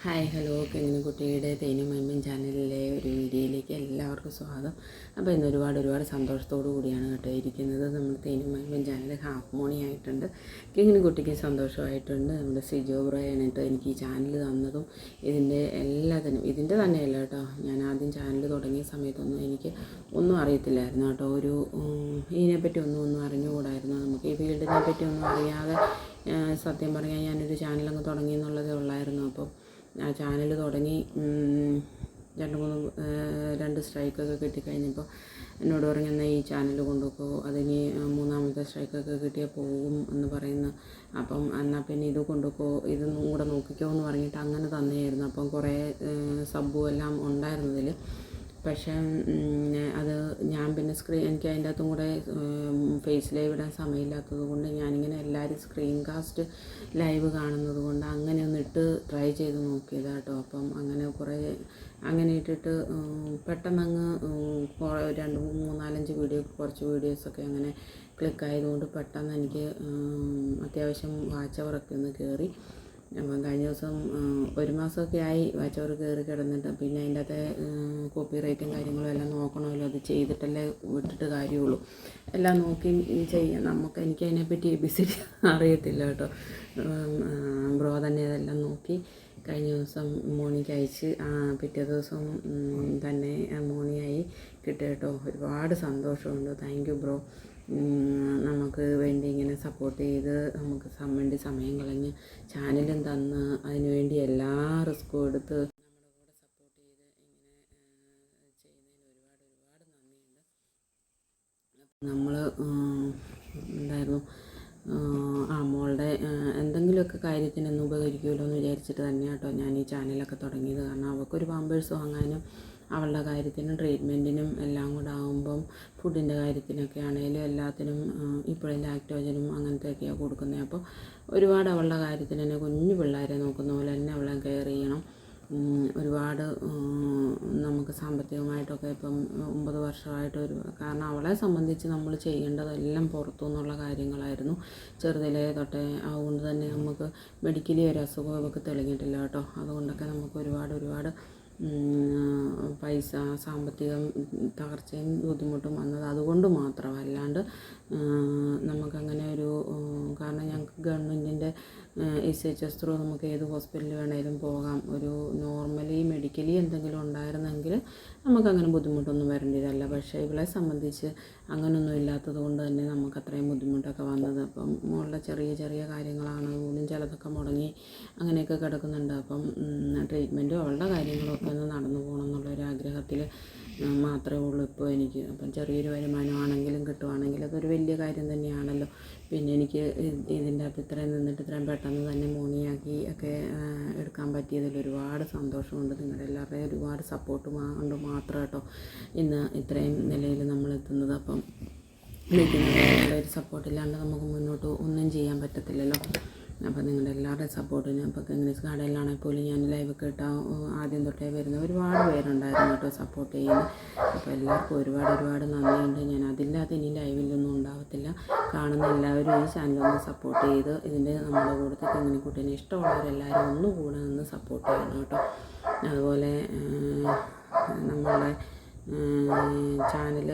Hi hello കുട്ടിയുടെ തേനും മൈമ്പൻ ചാനലിലെ ഒരു വീഡിയോയിലേക്ക് എല്ലാവർക്കും സ്വാഗതം. അപ്പോൾ ഇന്ന് ഒരുപാട് സന്തോഷത്തോടു കൂടിയാണ് കേട്ടോ ഇരിക്കുന്നത്. നമ്മൾ തേനും മൈമ്പൻ ചാനൽ ഹാഫ് മോണി ആയിട്ടുണ്ട്. കുട്ടിക്ക് സന്തോഷമായിട്ടുണ്ട്. നമ്മുടെ സിജോ ബ്രോയാണ് കേട്ടോ എനിക്ക് ഈ ചാനൽ തന്നതും ഇതിൻ്റെ തന്നെയല്ല കേട്ടോ. ഞാൻ ആദ്യം ചാനൽ തുടങ്ങിയ സമയത്തൊന്നും എനിക്ക് ഒന്നും അറിയത്തില്ലായിരുന്നു കേട്ടോ. ഇതിനെപ്പറ്റി ഒന്നും അറിഞ്ഞുകൂടായിരുന്നു. നമുക്ക് ഈ ഫീൽഡിനെ പറ്റി ഒന്നും അറിയാതെ സത്യം പറഞ്ഞാൽ ഞാനൊരു ചാനലങ്ങ് തുടങ്ങി എന്നുള്ളതേ ഉള്ളായിരുന്നു. അപ്പം ആ ചാനൽ തുടങ്ങി രണ്ട് സ്ട്രൈക്കൊക്കെ കിട്ടിക്കഴിഞ്ഞപ്പോൾ എന്നോട് പറഞ്ഞു, എന്നാൽ ഈ ചാനൽ കൊണ്ടുപോക്കോ, അതിന് മൂന്നാമത്തെ സ്ട്രൈക്കൊക്കെ കിട്ടിയാൽ പോകും എന്ന് പറയുന്നു. അപ്പം എന്നാൽ പിന്നെ ഇത് കൊണ്ടുപോക്കോ, ഇതൊന്നും കൂടെ നോക്കിക്കോ എന്ന് പറഞ്ഞിട്ട് അങ്ങനെ തന്നെയായിരുന്നു. അപ്പം കുറേ സബ്ബും എല്ലാം ഉണ്ടായിരുന്നതിൽ. പക്ഷേ അത് ഞാൻ പിന്നെ എനിക്ക് അതിൻ്റെ അകത്തും കൂടെ ഫേസ് ലൈവ് ഇടാൻ സമയമില്ലാത്തത് കൊണ്ട് ഞാനിങ്ങനെ എല്ലാവരും സ്ക്രീൻ കാസ്റ്റ് ലൈവ് കാണുന്നത് കൊണ്ട് അങ്ങനെ ഒന്ന് ട്രൈ ചെയ്ത് നോക്കിയതാണ് കേട്ടോ. അപ്പം അങ്ങനെ ഇട്ടിട്ട് പെട്ടെന്നങ്ങ് 2-3-4-5 കുറച്ച് വീഡിയോസൊക്കെ അങ്ങനെ ക്ലിക്കായതുകൊണ്ട് പെട്ടെന്ന് എനിക്ക് അത്യാവശ്യം വാച്ച് അവറൊക്കെ ഒന്ന് കയറി. അപ്പം കഴിഞ്ഞ ദിവസം 1 മാസമൊക്കെ ആയി വാച്ച് അവർ കയറി കിടന്നിട്ട്. പിന്നെ അതിൻ്റെ അകത്തെ കോപ്പി റൈറ്റും കാര്യങ്ങളും എല്ലാം നോക്കണമല്ലോ. അത് ചെയ്തിട്ടല്ലേ വിട്ടിട്ട് കാര്യമുള്ളൂ. എല്ലാം നോക്കി ചെയ്യാം. എനിക്ക് അതിനെപ്പറ്റി ABCD അറിയത്തില്ല കേട്ടോ. ബ്രോ തന്നെ അതെല്ലാം നോക്കി കഴിഞ്ഞ ദിവസം മോണിക്ക് അയച്ച് പിറ്റേ ദിവസം തന്നെ മോണിയായി കിട്ടുക കേട്ടോ. ഒരുപാട് സന്തോഷമുണ്ട്. Thank you bro. നമുക്ക് വേണ്ടി ഇങ്ങനെ സപ്പോർട്ട് ചെയ്ത് നമുക്ക് വേണ്ടി സമയം കളഞ്ഞ് ചാനലും തന്ന് അതിനുവേണ്ടി എല്ലാ റിസ്ക്കും എടുത്ത് നമ്മുടെ കൂടെ സപ്പോർട്ട് ചെയ്ത് ഇങ്ങനെ ചെയ്യുന്നതിന് ഒരുപാട് നന്ദിയുണ്ട്. നമ്മൾ ഉണ്ടായിരുന്നു മോളുടെ എന്തെങ്കിലുമൊക്കെ കാര്യത്തിനൊന്ന് ഉപകരിക്കുമല്ലോ എന്ന് വിചാരിച്ചിട്ട് തന്നെയാണ് കേട്ടോ ഞാൻ ഈ ചാനലൊക്കെ തുടങ്ങിയത്. കാരണം അവൾക്കൊരു പാമ്പേഴ്സ് വാങ്ങാനും അവളുടെ കാര്യത്തിനും ട്രീറ്റ്മെൻറ്റിനും എല്ലാം കൂടെ ആകുമ്പം ഫുഡിൻ്റെ കാര്യത്തിനൊക്കെ ആണെങ്കിലും എല്ലാത്തിനും ഇപ്പോഴും ലാക്ടോജനും അങ്ങനത്തെയൊക്കെയാണ് കൊടുക്കുന്നത്. അപ്പോൾ ഒരുപാട് അവളുടെ കാര്യത്തിന് തന്നെ കുഞ്ഞു പിള്ളേരെ നോക്കുന്ന പോലെ തന്നെ അവളെ കെയർ ചെയ്യണം. ഒരുപാട് നമുക്ക് സാമ്പത്തികമായിട്ടൊക്കെ ഇപ്പം 9 വർഷമായിട്ട് കാരണം അവളെ സംബന്ധിച്ച് നമ്മൾ ചെയ്യേണ്ടതെല്ലാം പുറത്തു നിന്നുള്ള കാര്യങ്ങളായിരുന്നു ചെറുതിലേ തൊട്ടേ. അതുകൊണ്ട് തന്നെ നമുക്ക് മെഡിക്കലി ഒരു അസുഖം അവൾക്ക് തെളിഞ്ഞിട്ടില്ല കേട്ടോ. അതുകൊണ്ടൊക്കെ നമുക്ക് ഒരുപാട് പൈസ സാമ്പത്തികം തകർച്ചയും ബുദ്ധിമുട്ടും വന്നത് അതുകൊണ്ട് മാത്രം. അല്ലാണ്ട് നമുക്കങ്ങനെ കാരണം ഞങ്ങൾക്ക് ഗവൺമെൻറ്റിൻ്റെ SHS ത്രൂ നമുക്ക് ഏത് ഹോസ്പിറ്റലിൽ വേണേലും പോകാം. നോർമലി മെഡിക്കലി എന്തെങ്കിലും ഉണ്ടായിരുന്നെങ്കിൽ നമുക്കങ്ങനെ ബുദ്ധിമുട്ടൊന്നും വരേണ്ടതല്ല. പക്ഷേ ഇവളെ സംബന്ധിച്ച് അങ്ങനെയൊന്നും ഇല്ലാത്തത് കൊണ്ട് തന്നെ നമുക്ക് അത്രയും ബുദ്ധിമുട്ടൊക്കെ വന്നത്. അപ്പം മോളുടെ ചെറിയ കാര്യങ്ങളാണ് പോലും ചിലതൊക്കെ മുടങ്ങി അങ്ങനെയൊക്കെ കിടക്കുന്നുണ്ട്. അപ്പം ട്രീറ്റ്മെൻറ്റും അവളുടെ കാര്യങ്ങളൊക്കെ ഒന്ന് നടന്നു പോകണം എന്നുള്ളൊരാഗ്രഹത്തിൽ മാത്രമേ ഉള്ളൂ ഇപ്പോൾ എനിക്ക്. അപ്പം ചെറിയൊരു വരുമാനമാണെങ്കിലും കിട്ടുവാണെങ്കിൽ അതൊരു വലിയ കാര്യം തന്നെയാണല്ലോ. പിന്നെ എനിക്ക് ഇതിൻ്റെ അകത്ത് ഇത്രയും നിന്നിട്ട് ഇത്രയും പെട്ടെന്ന് തന്നെ മോണിയാക്കി ഒക്കെ എടുക്കാൻ പറ്റിയതിൽ ഒരുപാട് സന്തോഷമുണ്ട്. നിങ്ങളുടെ എല്ലാവരുടെയും ഒരുപാട് സപ്പോർട്ട് കൊണ്ട് മാത്രം കേട്ടോ ഇന്ന് ഇത്രയും നിലയിൽ നമ്മളെത്തുന്നത്. അപ്പം ഒരു സപ്പോർട്ടില്ലാണ്ട് നമുക്ക് മുന്നോട്ട് ഒന്നും ചെയ്യാൻ പറ്റത്തില്ലല്ലോ. അപ്പോൾ നിങ്ങളുടെ എല്ലാവരുടെയും സപ്പോർട്ടിന് ഇപ്പോൾ കിങ്നസ് കടയിലാണെങ്കിൽ പോലും ഞാൻ ലൈവൊക്കെ ഇട്ടാൽ ആദ്യം തൊട്ടേ വരുന്ന ഒരുപാട് പേരുണ്ടായിരുന്നു കേട്ടോ സപ്പോർട്ട് ചെയ്യുന്നത്. അപ്പോൾ എല്ലാവർക്കും ഒരുപാട് നന്ദിയുണ്ട്. ഞാൻ അതില്ലാതെ ഇനി ലൈവിലൊന്നും ഉണ്ടാകത്തില്ല. കാണുന്ന എല്ലാവരും ഈ ചാനലൊന്ന് സപ്പോർട്ട് ചെയ്ത് ഇതിൻ്റെ നമ്മുടെ കൂട്ടത്തിൽ കിങ്ങിണിക്കുട്ടീനെ ഇഷ്ടമുള്ളവരെല്ലാവരും ഒന്നുകൂടെ നിന്ന് സപ്പോർട്ട് ചെയ്യണം കേട്ടോ. അതുപോലെ നമ്മളുടെ ചാനൽ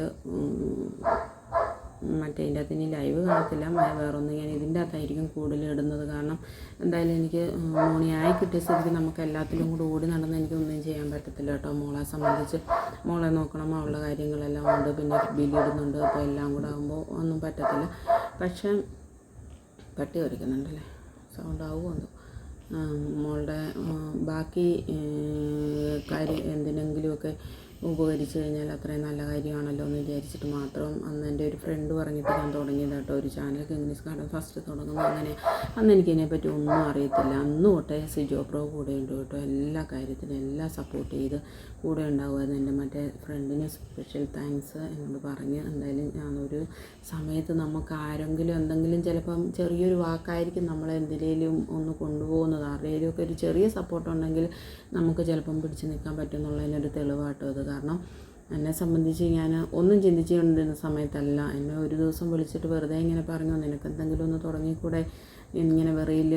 ഇതിൻ്റെ അകത്ത് ഇനി ലൈവ് കാണത്തില്ല. വേറൊന്നും ഞാൻ ഇതിൻ്റെ അകത്തായിരിക്കും കൂടുതൽ ഇടുന്നത്. കാരണം എന്തായാലും എനിക്ക് മോണിയായി കിട്ടിയ സ്ഥിതിക്ക് നമുക്ക് എല്ലാത്തിലും കൂടെ ഓടി നടന്ന് എനിക്കൊന്നും ചെയ്യാൻ പറ്റത്തില്ല കേട്ടോ. മോളെ സംബന്ധിച്ച് മോളെ നോക്കണം, അവളുടെ കാര്യങ്ങളെല്ലാം ഉണ്ട്. പിന്നെ ബില്ലിടുന്നുണ്ട്. അപ്പോൾ എല്ലാം കൂടെ ആകുമ്പോൾ ഒന്നും പറ്റത്തില്ല. പക്ഷേ പട്ടി വരയ്ക്കുന്നുണ്ടല്ലേ, സൗണ്ട് ആവുമോ? മോളുടെ ബാക്കി കാര്യം എന്തിനെങ്കിലുമൊക്കെ ഉപകരിച്ച് കഴിഞ്ഞാൽ അത്രയും നല്ല കാര്യമാണല്ലോ എന്ന് വിചാരിച്ചിട്ട് മാത്രം അന്ന് എൻ്റെ ഒരു ഫ്രണ്ട് പറഞ്ഞിട്ട് ഞാൻ തുടങ്ങിയത് കേട്ടോ ഒരു ചാനൽ. കിങ്നസ് ഗാർഡൻ ഫസ്റ്റ് തുടങ്ങുന്നത് അങ്ങനെ. അന്ന് എനിക്കിതിനെപ്പറ്റി ഒന്നും അറിയത്തില്ല. അന്ന് തൊട്ടേ സിജോ ബ്രോ കൂടെ ഉണ്ട് കേട്ടോ. എല്ലാ കാര്യത്തിനും എല്ലാം സപ്പോർട്ട് ചെയ്ത് കൂടെ ഉണ്ടാകുമായിരുന്നു. എൻ്റെ മറ്റേ ഫ്രണ്ടിന് സ്പെഷ്യൽ താങ്ക്സ് എന്നോട് പറഞ്ഞ്. എന്തായാലും ഞാനൊരു സമയത്ത് നമുക്ക് ആരെങ്കിലും എന്തെങ്കിലും ചിലപ്പം ചെറിയൊരു വാക്കായിരിക്കും നമ്മളെന്തിലേലും ഒന്ന് കൊണ്ടുപോകുന്നത്. ആരുടെയൊക്കെ ഒരു ചെറിയ സപ്പോർട്ട് ഉണ്ടെങ്കിൽ നമുക്ക് ചിലപ്പം പിടിച്ച് നിൽക്കാൻ പറ്റും എന്നുള്ളതിനൊരു തെളിവാട്ടോ അത്. കാരണം എന്നെ സംബന്ധിച്ച് ഞാൻ ഒന്നും ചിന്തിച്ചുകൊണ്ടിരുന്ന സമയത്തല്ല. എന്നെ ഒരു ദിവസം വിളിച്ചിട്ട് വെറുതെ ഇങ്ങനെ പറഞ്ഞു, നിനക്ക് എന്തെങ്കിലും ഒന്ന് തുടങ്ങിക്കൂടെ ഇങ്ങനെ വെറിയിൽ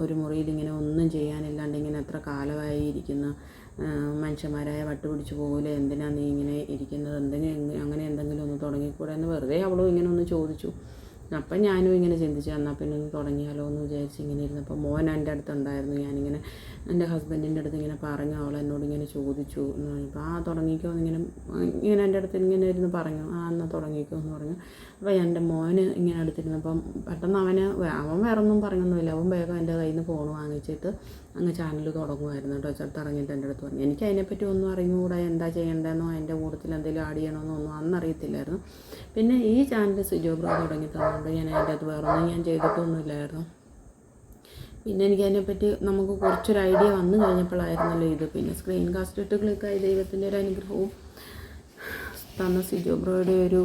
ഒരു മുറിയിൽ ഇങ്ങനെ ഒന്നും ചെയ്യാനില്ലാണ്ട് ഇങ്ങനെ എത്ര കാലമായി ഇരിക്കുന്ന മനുഷ്യന്മാരായ വട്ടുപിടിച്ച് പോലെ എന്തിനാണ് നീ ഇങ്ങനെ ഇരിക്കുന്നത്, അങ്ങനെ എന്തെങ്കിലും ഒന്ന് തുടങ്ങിക്കൂടെ എന്ന് വെറുതെ അവളും ഇങ്ങനെ ഒന്ന് ചോദിച്ചു. അപ്പം ഞാനും ഇങ്ങനെ ചിന്തിച്ചു, എന്നാൽ പിന്നെ ഒന്ന് തുടങ്ങിയാലോ എന്ന് വിചാരിച്ച് ഇങ്ങനെ ഇരുന്നപ്പോൾ മോൻ എൻ്റെ അടുത്തുണ്ടായിരുന്നു. ഞാനിങ്ങനെ എൻ്റെ ഹസ്ബൻഡിൻ്റെ അടുത്ത് ഇങ്ങനെ പറഞ്ഞു, അവൾ എന്നോട് ഇങ്ങനെ ചോദിച്ചു. അപ്പോൾ തുടങ്ങിക്കോ ഇങ്ങനെ എൻ്റെ അടുത്ത് ഇങ്ങനെ ഇരുന്ന് പറഞ്ഞു, എന്നാൽ തുടങ്ങിക്കോ എന്ന് പറഞ്ഞു. അപ്പോൾ എൻ്റെ മോന് ഇങ്ങനെ അടുത്തിരുന്നപ്പം പെട്ടെന്ന് അവൻ വേറെ ഒന്നും പറഞ്ഞൊന്നുമില്ല. അവൻ വേഗം എൻ്റെ കയ്യിൽ നിന്ന് ഫോൺ വാങ്ങിച്ചിട്ട് അങ്ങ് ചാനൽ തുടങ്ങുമായിരുന്നു കേട്ടോ. ചെറുത്തിറങ്ങിയിട്ട് എൻ്റെ അടുത്ത് പറഞ്ഞു. എനിക്ക് അതിനെപ്പറ്റി ഒന്നും അറിഞ്ഞുകൂടാ, എന്താ ചെയ്യേണ്ടതെന്നോ അതിൻ്റെ കൂട്ടത്തിൽ എന്തെങ്കിലും ആഡ് ചെയ്യണമെന്നോ ഒന്നും അന്നറിയത്തില്ലായിരുന്നു. പിന്നെ ഈ ചാനൽ സിജോ ബ്രോ തുടങ്ങി തന്നുകൊണ്ട് ഞാൻ അതിൻ്റെ അത് വേറൊന്നും ഞാൻ ചെയ്തിട്ടൊന്നുമില്ലായിരുന്നു. പിന്നെ എനിക്കതിനെപ്പറ്റി നമുക്ക് കുറച്ചൊരു ഐഡിയ വന്നു കഴിഞ്ഞപ്പോഴായിരുന്നല്ലോ ഇത്. പിന്നെ സ്ക്രീൻ കാസ്റ്റ് ഇട്ട് ക്ലിക്കായി ദൈവത്തിൻ്റെ ഒരു അനുഗ്രഹവും തന്ന സിജോ ബ്രോയുടെ ഒരു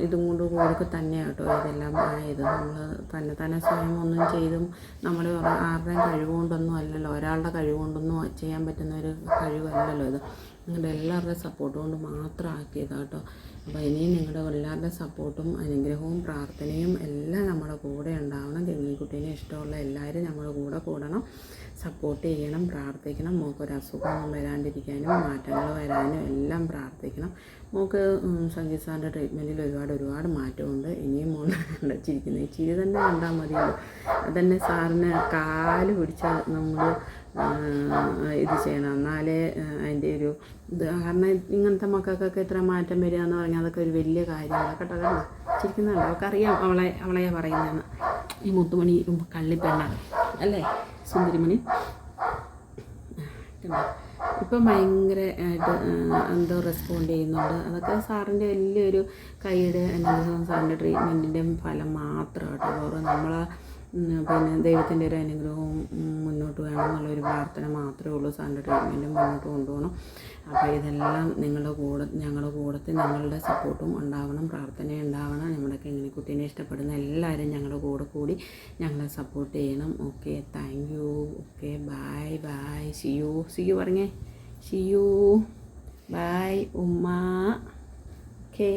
ഇതും കൊണ്ട് കൂടി തന്നെയാണ് കേട്ടോ ഇതെല്ലാം ആയത്. നമ്മൾ തന്നെ സ്വയം ഒന്നും ചെയ്തും നമ്മുടെ ആരുടെയും കഴിവുകൊണ്ടൊന്നും അല്ലല്ലോ, ഒരാളുടെ കഴിവുകൊണ്ടൊന്നും ചെയ്യാൻ പറ്റുന്ന ഒരു കഴിവല്ലല്ലോ ഇത്. നിങ്ങളുടെ എല്ലാവരുടെയും സപ്പോർട്ട് കൊണ്ട് മാത്രം ആക്കിയതാണ് കേട്ടോ. അപ്പോൾ ഇനിയും നിങ്ങളുടെ എല്ലാവരുടെ സപ്പോർട്ടും അനുഗ്രഹവും പ്രാർത്ഥനയും എല്ലാം നമ്മുടെ കൂടെ ഉണ്ടാവണം. കിങ്ങിക്കുട്ടീനെ ഇഷ്ടമുള്ള എല്ലാവരും നമ്മുടെ കൂടെ കൂടണം, സപ്പോർട്ട് ചെയ്യണം, പ്രാർത്ഥിക്കണം. മോക്കൊരു അസുഖമൊന്നും വരാണ്ടിരിക്കാനും മാറ്റങ്ങൾ വരാനും എല്ലാം പ്രാർത്ഥിക്കണം. മോൾക്ക് സംഗീത് സാറിൻ്റെ ട്രീറ്റ്മെൻറ്റിൽ ഒരുപാട് മാറ്റമുണ്ട്. ഇനിയും മോള് ചിരിക്കുന്നത് ഈ ചിരി തന്നെ കണ്ടാൽ മതിയല്ലോ. അതന്നെ സാറിന് കാല് പിടിച്ചാൽ നമ്മൾ ഇത് ചെയ്യണം, എന്നാലേ അതിൻ്റെ ഒരു ഇത്. കാരണം ഇങ്ങനത്തെ മക്കൾക്കൊക്കെ ഇത്ര മാറ്റം വരിക എന്ന് പറഞ്ഞാൽ അതൊക്കെ ഒരു വലിയ കാര്യമാണ് കേട്ടോ. കണ്ടോ ചിരിക്കുന്നുണ്ടോ? അവർക്കറിയാം അവളെയാ പറയുന്നതെന്ന്. ഈ മുത്തുമണി കള്ളിപ്പെണ്ണാണ് അല്ലേ സുന്ദരിമണി. ഇപ്പം ഭയങ്കരമായിട്ട് എന്തോ റെസ്പോണ്ട് ചെയ്യുന്നുണ്ട്. അതൊക്കെ സാറിൻ്റെ വലിയൊരു കൈയുടെ അനുഗ്രഹവും സാറിൻ്റെ ട്രീറ്റ്മെൻറ്റിൻ്റെയും ഫലം മാത്രം കേട്ടോ. വേറെ നമ്മളെ പിന്നെ ദൈവത്തിൻ്റെ ഒരു അനുഗ്രഹവും മുന്നോട്ട് വേണം എന്നുള്ളൊരു പ്രാർത്ഥന മാത്രമേ ഉള്ളൂ. സാറിൻ്റെ ട്രീറ്റ്മെൻറ്റും മുന്നോട്ട് കൊണ്ടുപോകണം. അപ്പോൾ ഇതെല്ലാം ഞങ്ങളുടെ കൂടത്തിൽ നിങ്ങളുടെ സപ്പോർട്ടും ഉണ്ടാവണം, പ്രാർത്ഥനയും ഉണ്ടാവണം. നമ്മുടെ കിങ്ങിണിക്കുട്ടീനെ ഇഷ്ടപ്പെടുന്ന എല്ലാവരും ഞങ്ങളുടെ കൂടെ കൂടി ഞങ്ങളെ സപ്പോർട്ട് ചെയ്യണം. Okay, thank you. Okay, bye. See you പറഞ്ഞേ. സിയു, ബൈ ഉമ്മ. ഓക്കേ.